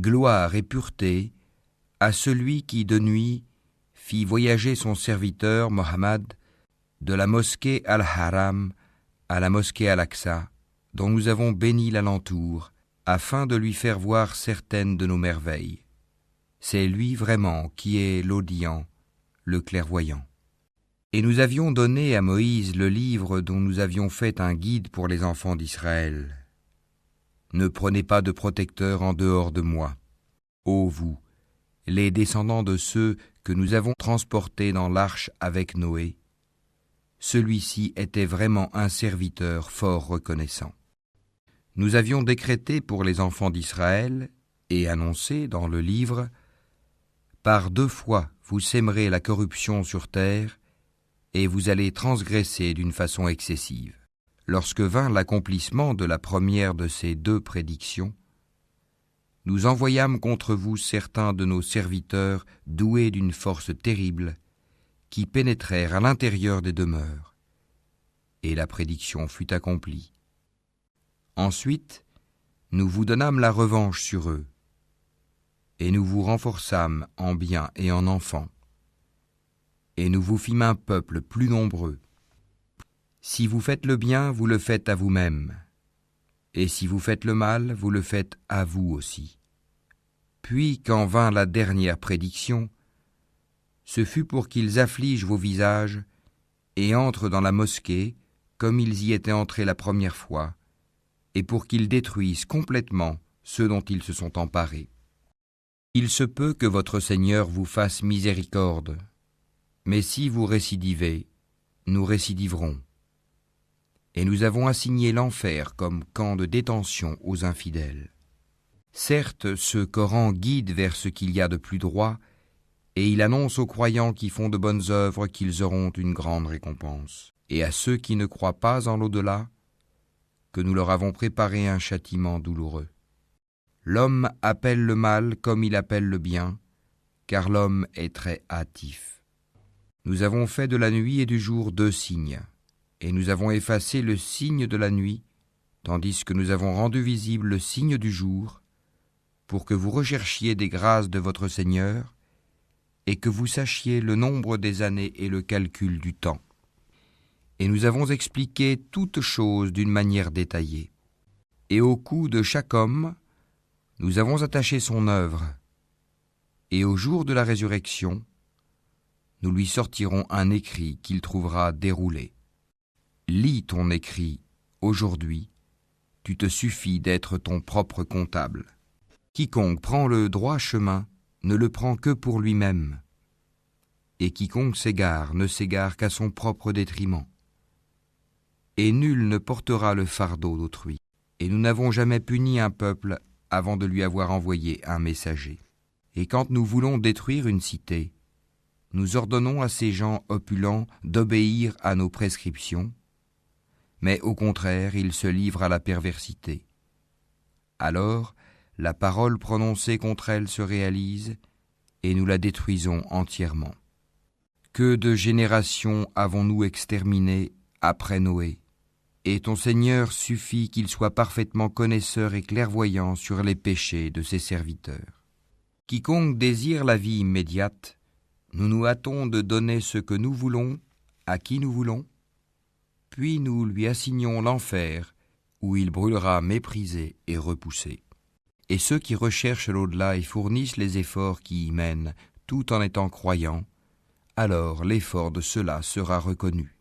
Gloire et pureté à celui qui, de nuit, fit voyager son serviteur Mohammed de la mosquée Al-Haram à la mosquée Al-Aqsa, dont nous avons béni l'alentour, afin de lui faire voir certaines de nos merveilles. C'est lui vraiment qui est l'audient, le clairvoyant. Et nous avions donné à Moïse le livre dont nous avions fait un guide pour les enfants d'Israël. Ne prenez pas de protecteur en dehors de moi, ô vous, les descendants de ceux que nous avons transportés dans l'arche avec Noé. Celui-ci était vraiment un serviteur fort reconnaissant. Nous avions décrété pour les enfants d'Israël et annoncé dans le livre: par 2 fois vous sèmerez la corruption sur terre et vous allez transgresser d'une façon excessive. Lorsque vint l'accomplissement de la première de ces 2 prédictions, nous envoyâmes contre vous certains de nos serviteurs doués d'une force terrible, qui pénétrèrent à l'intérieur des demeures, et la prédiction fut accomplie. Ensuite, nous vous donnâmes la revanche sur eux, et nous vous renforçâmes en biens et en enfants, et nous vous fîmes un peuple plus nombreux. Si vous faites le bien, vous le faites à vous-même, et si vous faites le mal, vous le faites à vous aussi. Puis, quand vint la dernière prédiction, ce fut pour qu'ils affligent vos visages et entrent dans la mosquée comme ils y étaient entrés la première fois, et pour qu'ils détruisent complètement ceux dont ils se sont emparés. Il se peut que votre Seigneur vous fasse miséricorde, mais si vous récidivez, nous récidiverons. Et nous avons assigné l'enfer comme camp de détention aux infidèles. Certes, ce Coran guide vers ce qu'il y a de plus droit, et il annonce aux croyants qui font de bonnes œuvres qu'ils auront une grande récompense. Et à ceux qui ne croient pas en l'au-delà, que nous leur avons préparé un châtiment douloureux. L'homme appelle le mal comme il appelle le bien, car l'homme est très hâtif. Nous avons fait de la nuit et du jour 2 signes, et nous avons effacé le signe de la nuit, tandis que nous avons rendu visible le signe du jour, pour que vous recherchiez des grâces de votre Seigneur, et que vous sachiez le nombre des années et le calcul du temps. Et nous avons expliqué toutes choses d'une manière détaillée. Et au cou de chaque homme, nous avons attaché son œuvre, et au jour de la résurrection, nous lui sortirons un écrit qu'il trouvera déroulé. Lis ton écrit, aujourd'hui, tu te suffis d'être ton propre comptable. Quiconque prend le droit chemin ne le prend que pour lui-même, et quiconque s'égare ne s'égare qu'à son propre détriment. Et nul ne portera le fardeau d'autrui. Et nous n'avons jamais puni un peuple avant de lui avoir envoyé un messager. Et quand nous voulons détruire une cité, nous ordonnons à ces gens opulents d'obéir à nos prescriptions, mais au contraire, ils se livrent à la perversité. Alors, la parole prononcée contre elle se réalise, et nous la détruisons entièrement. Que de générations avons-nous exterminées après Noé ? Et ton Seigneur suffit qu'il soit parfaitement connaisseur et clairvoyant sur les péchés de ses serviteurs. Quiconque désire la vie immédiate, nous nous hâtons de donner ce que nous voulons à qui nous voulons, puis nous lui assignons l'enfer, où il brûlera méprisé et repoussé. Et ceux qui recherchent l'au-delà et fournissent les efforts qui y mènent, tout en étant croyants, alors l'effort de ceux-là sera reconnu.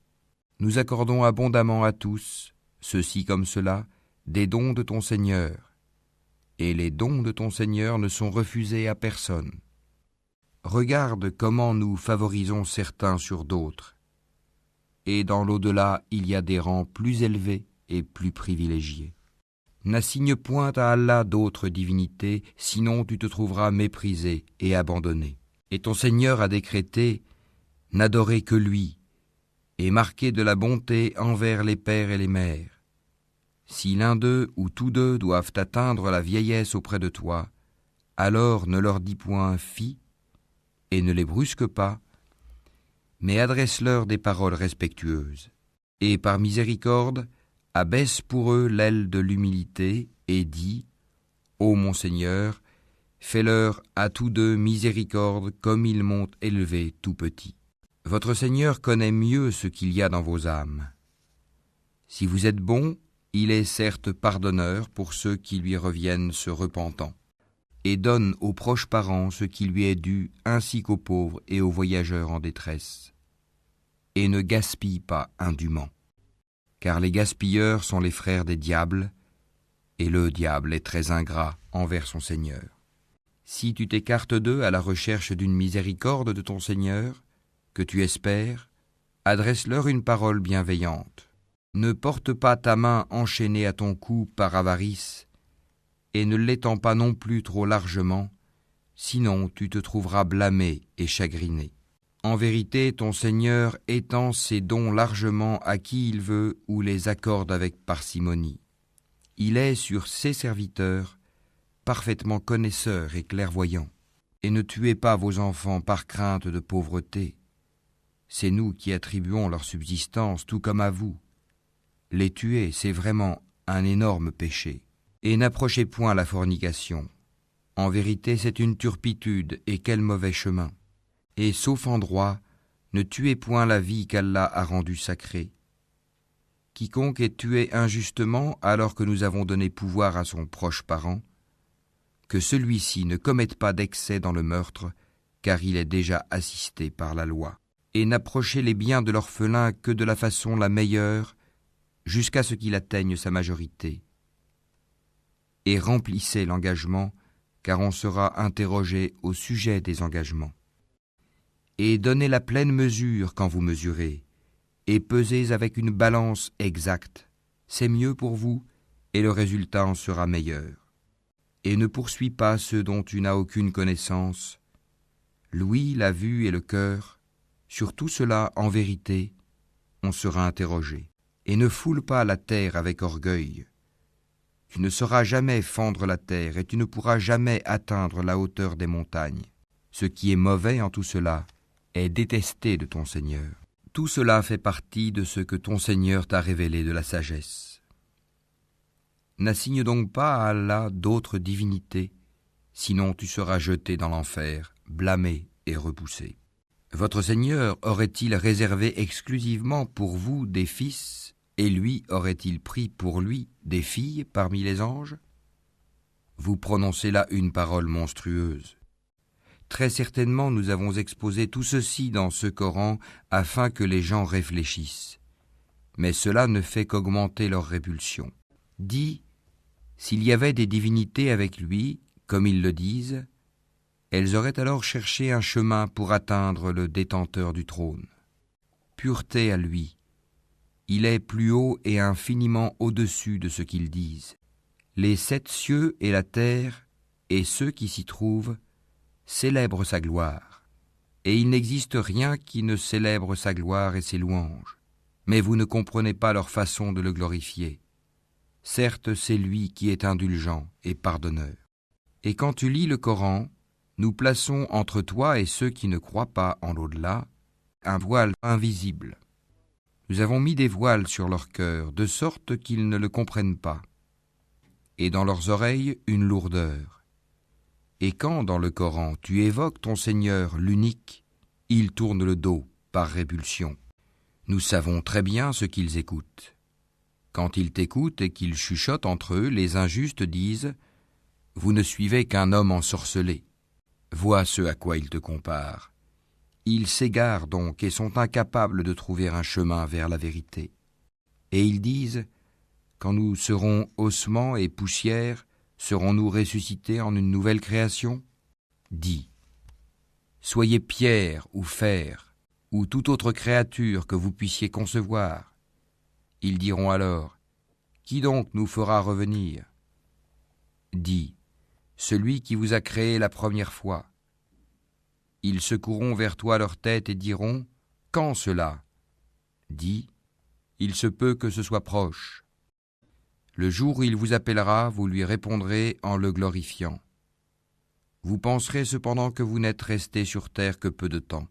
Nous accordons abondamment à tous, ceux-ci comme ceux-là, des dons de ton Seigneur, et les dons de ton Seigneur ne sont refusés à personne. Regarde comment nous favorisons certains sur d'autres, et dans l'au-delà il y a des rangs plus élevés et plus privilégiés. N'assigne point à Allah d'autres divinités, sinon tu te trouveras méprisé et abandonné. Et ton Seigneur a décrété « N'adorez que lui » et marqué de la bonté envers les pères et les mères. Si l'un d'eux ou tous deux doivent atteindre la vieillesse auprès de toi, alors ne leur dis point « fi » et ne les brusque pas, mais adresse-leur des paroles respectueuses. Et par miséricorde, abaisse pour eux l'aile de l'humilité et dis, ô mon Seigneur, Fais-leur à tous deux miséricorde comme ils m'ont élevé tout petit. Votre Seigneur connaît mieux ce qu'il y a dans vos âmes. Si vous êtes bons, il est certes pardonneur pour ceux qui lui reviennent se repentant, et donne aux proches parents ce qui lui est dû, ainsi qu'aux pauvres et aux voyageurs en détresse. Et ne gaspille pas indûment, car les gaspilleurs sont les frères des diables, et le diable est très ingrat envers son Seigneur. Si tu t'écartes d'eux à la recherche d'une miséricorde de ton Seigneur, que tu espères, adresse-leur une parole bienveillante. Ne porte pas ta main enchaînée à ton cou par avarice, et ne l'étends pas non plus trop largement, sinon tu te trouveras blâmé et chagriné. En vérité, ton Seigneur étend ses dons largement à qui il veut ou les accorde avec parcimonie. Il est sur ses serviteurs parfaitement connaisseur et clairvoyant. Et ne tuez pas vos enfants par crainte de pauvreté. C'est nous qui attribuons leur subsistance tout comme à vous. Les tuer, c'est vraiment un énorme péché. Et n'approchez point la fornication. En vérité, c'est une turpitude, et quel mauvais chemin. Et sauf en droit, ne tuez point la vie qu'Allah a rendue sacrée. Quiconque est tué injustement alors que nous avons donné pouvoir à son proche parent, que celui-ci ne commette pas d'excès dans le meurtre, car il est déjà assisté par la loi. Et n'approchez les biens de l'orphelin que de la façon la meilleure, jusqu'à ce qu'il atteigne sa majorité. Et remplissez l'engagement, car on sera interrogé au sujet des engagements. Et donnez la pleine mesure quand vous mesurez, et pesez avec une balance exacte. C'est mieux pour vous, et le résultat en sera meilleur. Et ne poursuis pas ceux dont tu n'as aucune connaissance. L'ouïe, la vue et le cœur, sur tout cela, en vérité, on sera interrogé. Et ne foule pas la terre avec orgueil. Tu ne sauras jamais fendre la terre et tu ne pourras jamais atteindre la hauteur des montagnes. Ce qui est mauvais en tout cela est détesté de ton Seigneur. Tout cela fait partie de ce que ton Seigneur t'a révélé de la sagesse. N'assigne donc pas à Allah d'autres divinités, sinon tu seras jeté dans l'enfer, blâmé et repoussé. Votre Seigneur aurait-il réservé exclusivement pour vous des fils, et lui aurait-il pris pour lui des filles parmi les anges? Vous prononcez là une parole monstrueuse. Très certainement nous avons exposé tout ceci dans ce Coran afin que les gens réfléchissent. Mais cela ne fait qu'augmenter leur répulsion. Dis, s'il y avait des divinités avec lui, comme ils le disent, elles auraient alors cherché un chemin pour atteindre le détenteur du trône. Pureté à lui. Il est plus haut et infiniment au-dessus de ce qu'ils disent. Les 7 cieux et la terre, et ceux qui s'y trouvent, célèbrent sa gloire. Et il n'existe rien qui ne célèbre sa gloire et ses louanges. Mais vous ne comprenez pas leur façon de le glorifier. Certes, c'est lui qui est indulgent et pardonneur. Et quand tu lis le Coran, nous plaçons entre toi et ceux qui ne croient pas en l'au-delà un voile invisible. Nous avons mis des voiles sur leur cœur, de sorte qu'ils ne le comprennent pas, et dans leurs oreilles une lourdeur. Et quand, dans le Coran, tu évoques ton Seigneur, l'unique, ils tournent le dos par répulsion. Nous savons très bien ce qu'ils écoutent. Quand ils t'écoutent et qu'ils chuchotent entre eux, les injustes disent « Vous ne suivez qu'un homme ensorcelé ». Vois ce à quoi ils te comparent. Ils s'égarent donc et sont incapables de trouver un chemin vers la vérité. Et ils disent « Quand nous serons ossements et poussière, serons-nous ressuscités en une nouvelle création ?» Dis « Soyez pierre ou fer, ou toute autre créature que vous puissiez concevoir. » Ils diront alors « Qui donc nous fera revenir ?» Dis « Celui qui vous a créé la première fois. » Ils secourront vers toi leur tête et diront « Quand cela ?» Dis « Il se peut que ce soit proche. » Le jour où il vous appellera, vous lui répondrez en le glorifiant. Vous penserez cependant que vous n'êtes restés sur terre que peu de temps.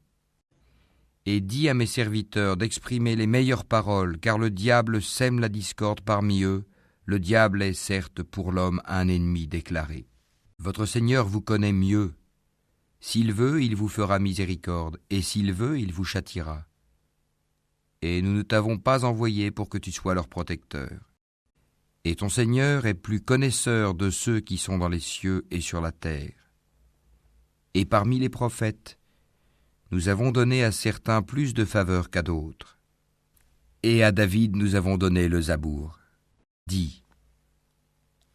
Et dis à mes serviteurs d'exprimer les meilleures paroles, car le diable sème la discorde parmi eux, le diable est certes pour l'homme un ennemi déclaré. Votre Seigneur vous connaît mieux. S'il veut, il vous fera miséricorde, et s'il veut, il vous châtiera. Et nous ne t'avons pas envoyé pour que tu sois leur protecteur. Et ton Seigneur est plus connaisseur de ceux qui sont dans les cieux et sur la terre. Et parmi les prophètes, nous avons donné à certains plus de faveur qu'à d'autres. Et à David nous avons donné le Zabour. Dis,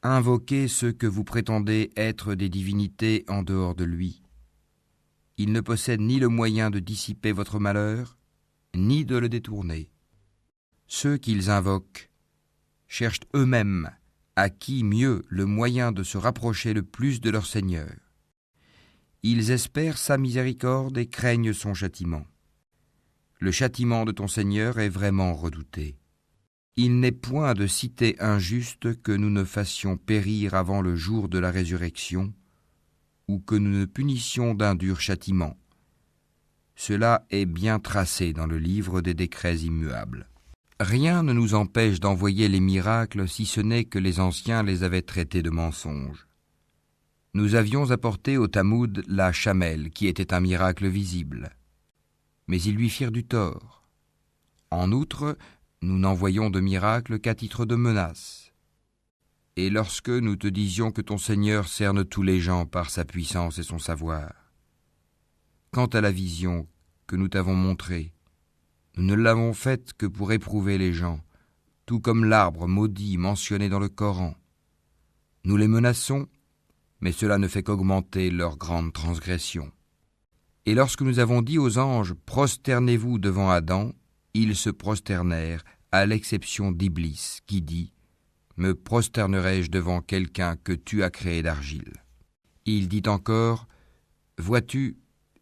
invoquez ceux que vous prétendez être des divinités en dehors de lui. Ils ne possèdent ni le moyen de dissiper votre malheur, ni de le détourner. Ceux qu'ils invoquent cherchent eux-mêmes à qui mieux le moyen de se rapprocher le plus de leur Seigneur. Ils espèrent sa miséricorde et craignent son châtiment. Le châtiment de ton Seigneur est vraiment redouté. Il n'est point de cité injuste que nous ne fassions périr avant le jour de la résurrection, ou que nous ne punissions d'un dur châtiment. Cela est bien tracé dans le livre des décrets immuables. Rien ne nous empêche d'envoyer les miracles si ce n'est que les anciens les avaient traités de mensonges. Nous avions apporté au Tamoud la chamelle, qui était un miracle visible. Mais ils lui firent du tort. En outre, nous n'envoyons de miracle qu'à titre de menace. Et lorsque nous te disions que ton Seigneur cerne tous les gens par sa puissance et son savoir, quant à la vision que nous t'avons montrée, nous ne l'avons faite que pour éprouver les gens, tout comme l'arbre maudit mentionné dans le Coran. Nous les menaçons, mais cela ne fait qu'augmenter leur grande transgression. Et lorsque nous avons dit aux anges « Prosternez-vous devant Adam », ils se prosternèrent, à l'exception d'Iblis, qui dit « Me prosternerai-je devant quelqu'un que tu as créé d'argile ?» Il dit encore « Vois-tu,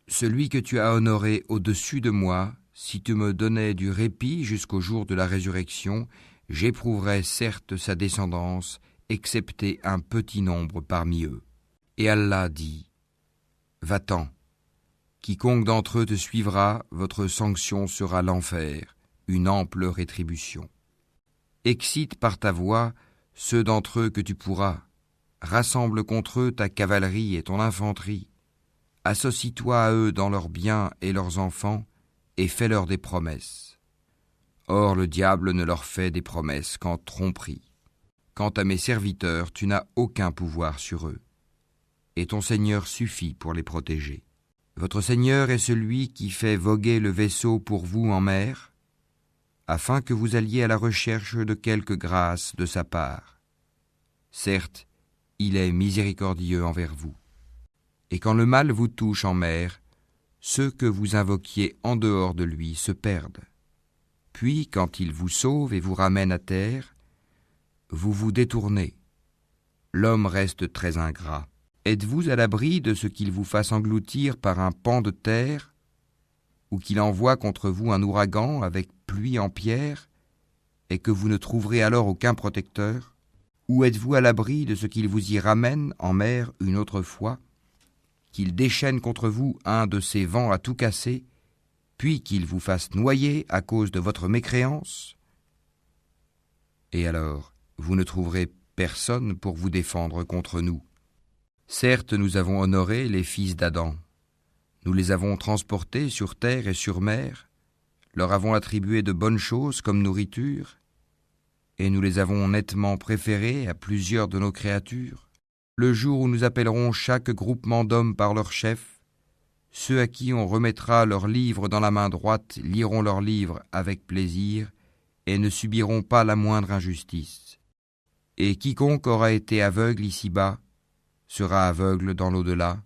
celui que tu as honoré au-dessus de moi, si tu me donnais du répit jusqu'au jour de la résurrection, j'éprouverais certes sa descendance, excepté un petit nombre parmi eux. » Et Allah dit « Va-t'en, quiconque d'entre eux te suivra, votre sanction sera l'enfer, une ample rétribution. Excite par ta voix ceux d'entre eux que tu pourras, rassemble contre eux ta cavalerie et ton infanterie, associe-toi à eux dans leurs biens et leurs enfants, et fais-leur des promesses. Or le diable ne leur fait des promesses qu'en tromperie. Quant à mes serviteurs, tu n'as aucun pouvoir sur eux, et ton Seigneur suffit pour les protéger. Votre Seigneur est celui qui fait voguer le vaisseau pour vous en mer, afin que vous alliez à la recherche de quelque grâce de sa part. Certes, il est miséricordieux envers vous. Et quand le mal vous touche en mer, ceux que vous invoquiez en dehors de lui se perdent. Puis, quand il vous sauve et vous ramène à terre, vous vous détournez. L'homme reste très ingrat. Êtes-vous à l'abri de ce qu'il vous fasse engloutir par un pan de terre, ou qu'il envoie contre vous un ouragan avec pluie en pierre, et que vous ne trouverez alors aucun protecteur? Ou êtes-vous à l'abri de ce qu'il vous y ramène en mer une autre fois, qu'il déchaîne contre vous un de ces vents à tout casser, puis qu'il vous fasse noyer à cause de votre mécréance? Et alors, vous ne trouverez personne pour vous défendre contre nous. Certes, nous avons honoré les fils d'Adam. Nous les avons transportés sur terre et sur mer, leur avons attribué de bonnes choses comme nourriture, et nous les avons nettement préférés à plusieurs de nos créatures. Le jour où nous appellerons chaque groupement d'hommes par leur chef, ceux à qui on remettra leurs livres dans la main droite liront leurs livres avec plaisir et ne subiront pas la moindre injustice. Et quiconque aura été aveugle ici-bas sera aveugle dans l'au-delà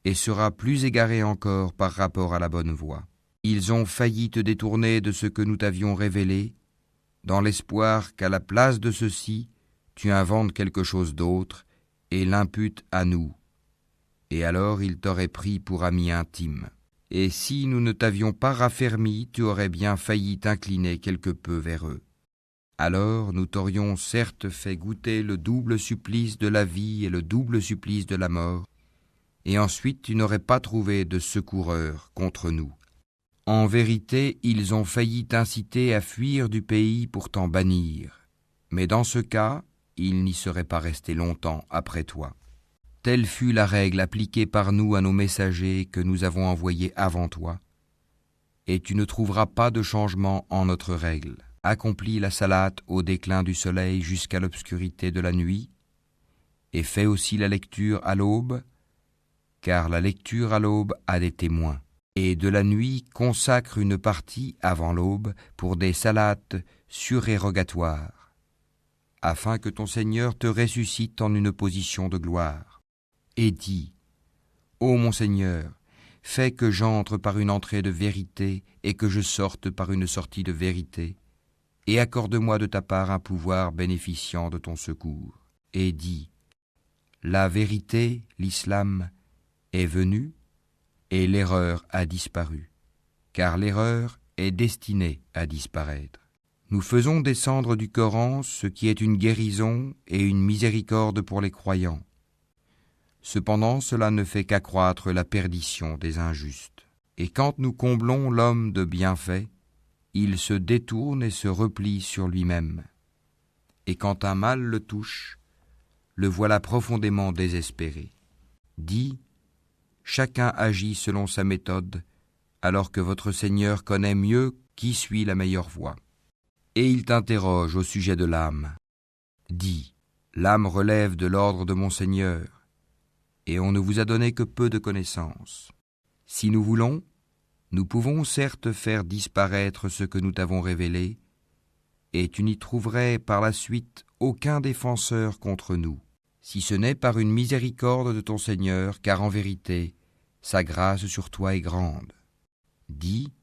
et sera plus égaré encore par rapport à la bonne voie. Ils ont failli te détourner de ce que nous t'avions révélé, dans l'espoir qu'à la place de ceci, tu inventes quelque chose d'autre et l'imputes à nous. Et alors ils t'auraient pris pour ami intime. Et si nous ne t'avions pas raffermi, tu aurais bien failli t'incliner quelque peu vers eux. Alors nous t'aurions certes fait goûter le double supplice de la vie et le double supplice de la mort, et ensuite tu n'aurais pas trouvé de secoureur contre nous. En vérité, ils ont failli t'inciter à fuir du pays pour t'en bannir, mais dans ce cas, ils n'y seraient pas restés longtemps après toi. Telle fut la règle appliquée par nous à nos messagers que nous avons envoyés avant toi, et tu ne trouveras pas de changement en notre règle. Accomplis la salate au déclin du soleil jusqu'à l'obscurité de la nuit, et fais aussi la lecture à l'aube, car la lecture à l'aube a des témoins. Et de la nuit consacre une partie avant l'aube pour des salates surérogatoires, afin que ton Seigneur te ressuscite en une position de gloire. Et dis, ô mon Seigneur, fais que j'entre par une entrée de vérité et que je sorte par une sortie de vérité, et accorde-moi de ta part un pouvoir bénéficiant de ton secours. Et dis, la vérité, l'islam, est venue, et l'erreur a disparu, car l'erreur est destinée à disparaître. Nous faisons descendre du Coran ce qui est une guérison et une miséricorde pour les croyants. Cependant, cela ne fait qu'accroître la perdition des injustes. Et quand nous comblons l'homme de bienfaits, il se détourne et se replie sur lui-même. Et quand un mal le touche, le voilà profondément désespéré. Dis, chacun agit selon sa méthode, alors que votre Seigneur connaît mieux qui suit la meilleure voie. Et il t'interroge au sujet de l'âme. Dis, l'âme relève de l'ordre de mon Seigneur, et on ne vous a donné que peu de connaissances. Si nous voulons, nous pouvons certes faire disparaître ce que nous t'avons révélé, et tu n'y trouverais par la suite aucun défenseur contre nous, si ce n'est par une miséricorde de ton Seigneur, car en vérité, sa grâce sur toi est grande. Dis,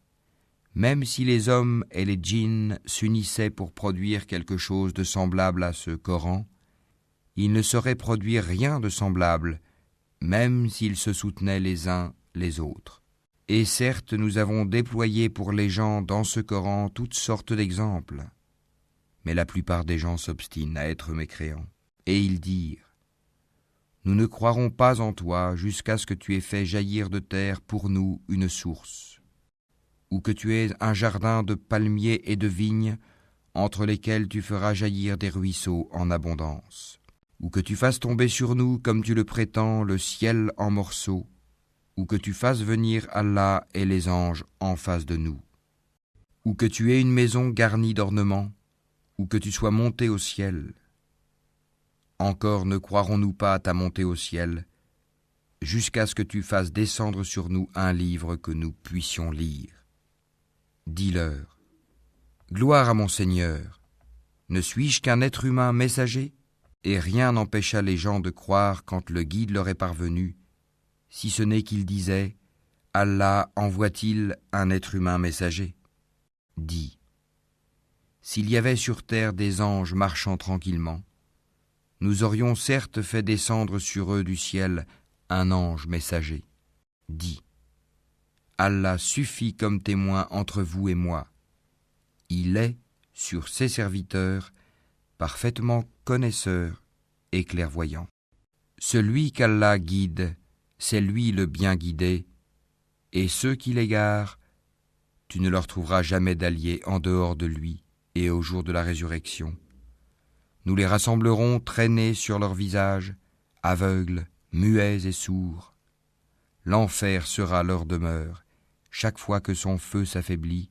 même si les hommes et les djinns s'unissaient pour produire quelque chose de semblable à ce Coran, ils ne sauraient produire rien de semblable, même s'ils se soutenaient les uns les autres. Et certes, nous avons déployé pour les gens dans ce Coran toutes sortes d'exemples, mais la plupart des gens s'obstinent à être mécréants. Et ils dirent, nous ne croirons pas en toi jusqu'à ce que tu aies fait jaillir de terre pour nous une source, ou que tu aies un jardin de palmiers et de vignes entre lesquels tu feras jaillir des ruisseaux en abondance, ou que tu fasses tomber sur nous, comme tu le prétends, le ciel en morceaux, ou que tu fasses venir Allah et les anges en face de nous, ou que tu aies une maison garnie d'ornements, ou que tu sois monté au ciel. Encore ne croirons-nous pas à ta montée au ciel, jusqu'à ce que tu fasses descendre sur nous un livre que nous puissions lire. Dis-leur, gloire à mon Seigneur, ne suis-je qu'un être humain messager ? Et rien n'empêcha les gens de croire quand le guide leur est parvenu, si ce n'est qu'ils disaient, Allah envoie-t-il un être humain messager ? Dis, s'il y avait sur terre des anges marchant tranquillement, nous aurions certes fait descendre sur eux du ciel un ange messager. Dis, Allah suffit comme témoin entre vous et moi. Il est, sur ses serviteurs, parfaitement connaisseur et clairvoyant. Celui qu'Allah guide, c'est lui le bien guidé, et ceux qui l'égarent, tu ne leur trouveras jamais d'alliés en dehors de lui et au jour de la résurrection. Nous les rassemblerons traînés sur leurs visages, aveugles, muets et sourds. L'enfer sera leur demeure. Chaque fois que son feu s'affaiblit,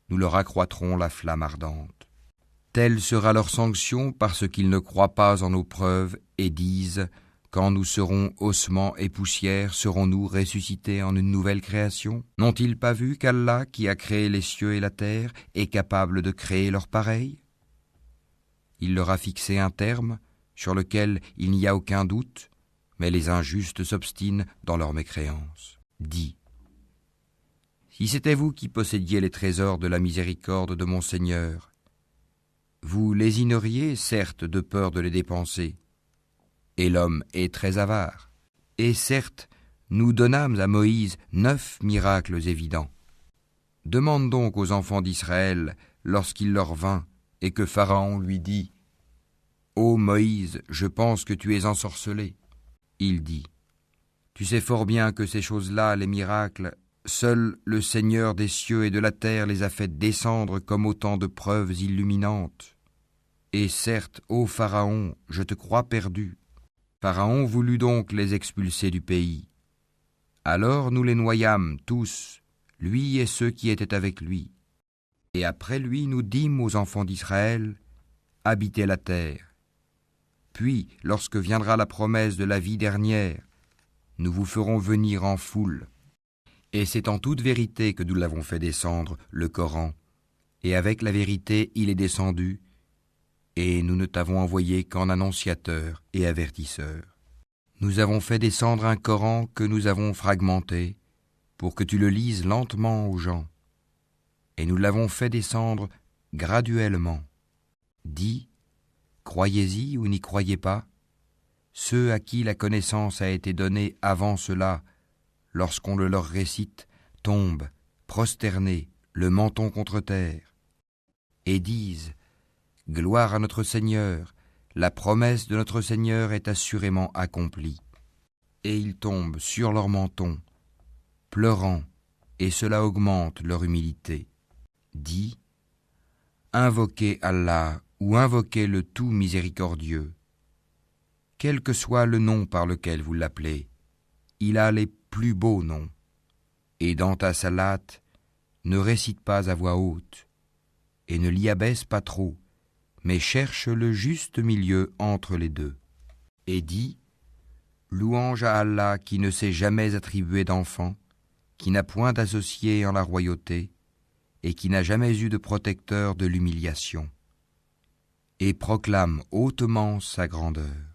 nous leur accroîtrons la flamme ardente. Telle sera leur sanction parce qu'ils ne croient pas en nos preuves et disent « Quand nous serons ossements et poussière, serons-nous ressuscités en une nouvelle création ? N'ont-ils pas vu qu'Allah, qui a créé les cieux et la terre, est capable de créer leur pareil ? Il leur a fixé un terme sur lequel il n'y a aucun doute, mais les injustes s'obstinent dans leur mécréance. Dis, si c'était vous qui possédiez les trésors de la miséricorde de mon Seigneur, vous lésineriez, certes, de peur de les dépenser. Et l'homme est très avare. Et certes, nous donnâmes à Moïse 9 miracles évidents. Demande donc aux enfants d'Israël, lorsqu'il leur vint, et que Pharaon lui dit « Ô Moïse, je pense que tu es ensorcelé. » Il dit « Tu sais fort bien que ces choses-là, les miracles, seul le Seigneur des cieux et de la terre les a fait descendre comme autant de preuves illuminantes. Et certes, ô Pharaon, je te crois perdu. Pharaon voulut donc les expulser du pays. Alors nous les noyâmes tous, lui et ceux qui étaient avec lui. Et après lui nous dîmes aux enfants d'Israël, habitez la terre. Puis, lorsque viendra la promesse de la vie dernière, nous vous ferons venir en foule. Et c'est en toute vérité que nous l'avons fait descendre, le Coran, et avec la vérité il est descendu, et nous ne t'avons envoyé qu'en annonciateur et avertisseur. Nous avons fait descendre un Coran que nous avons fragmenté, pour que tu le lises lentement aux gens, et nous l'avons fait descendre graduellement. Dis, croyez-y ou n'y croyez pas, ceux à qui la connaissance a été donnée avant cela, lorsqu'on le leur récite, tombent, prosternés, le menton contre terre, et disent, gloire à notre Seigneur, la promesse de notre Seigneur est assurément accomplie. Et ils tombent sur leur menton, pleurant, et cela augmente leur humilité. Dis, invoquez Allah ou invoquez le tout miséricordieux. Quel que soit le nom par lequel vous l'appelez, il a les plus beaux noms. Et dans ta salate, ne récite pas à voix haute, et ne l'y abaisse pas trop, mais cherche le juste milieu entre les deux. Et dis, louange à Allah qui ne s'est jamais attribué d'enfant, qui n'a point d'associé en la royauté, et qui n'a jamais eu de protecteur de l'humiliation. Et proclame hautement sa grandeur.